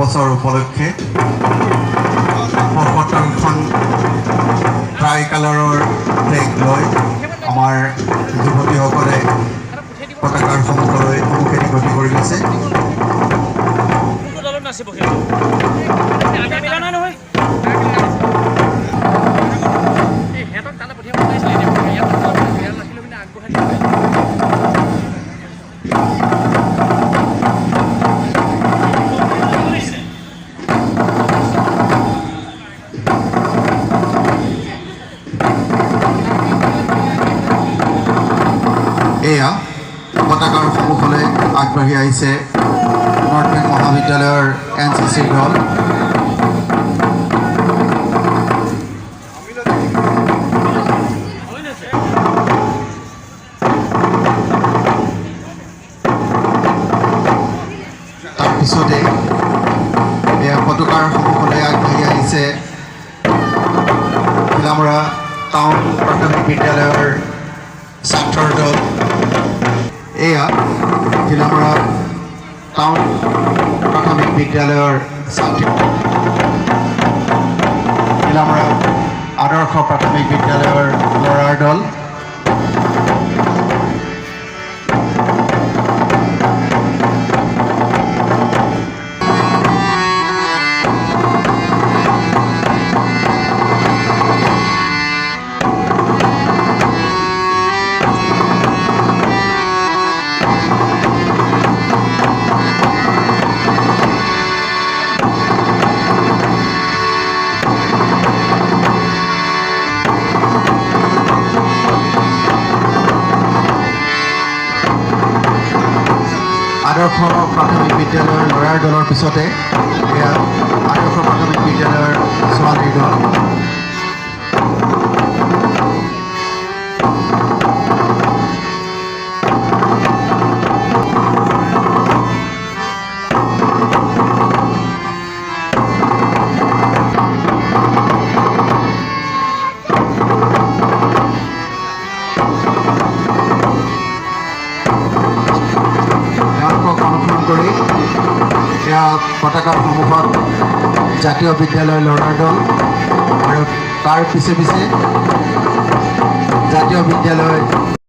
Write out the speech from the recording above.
বছৰ উপলক্ষে ৭৫খন ট্ৰাই কালাৰৰ ফ্লেগ লৈ আমাৰ যুৱতীসকলে পতাকাৰ সন্মুখেদি গতি কৰি গৈছে। এয়া পতাকাৰ সন্মুখলৈ আগবাঢ়ি আহিছে নৰ্থ বেংক মহাবিদ্যালয়ৰ NCC দল। তাৰপিছতে এয়া পতাকাৰ সন্মুখলৈ আগবাঢ়ি আহিছে ঘিলামৰা টাউন প্ৰাথমিক বিদ্যালয়ৰ ছাত্ৰৰ দল। এয়া ঘিলামৰা টাউন প্ৰাথমিক বিদ্যালয়ৰ ছাত্ৰী, ঘিলামৰা আদৰ্শ প্ৰাথমিক বিদ্যালয়ৰ ল'ৰাৰ দল। আদৰ্শ প্ৰাথমিক বিদ্যালয়ৰ ল'ৰাৰ দলৰ পিছতে এয়া আদৰ্শ প্ৰাথমিক বিদ্যালয়ৰ ছোৱালীৰ দল। এয়া পতাকাৰ সন্মুখত জাতীয় বিদ্যালয়ৰ ল'ৰাৰ দল আৰু তাৰ পিছে পিছে জাতীয় বিদ্যালয়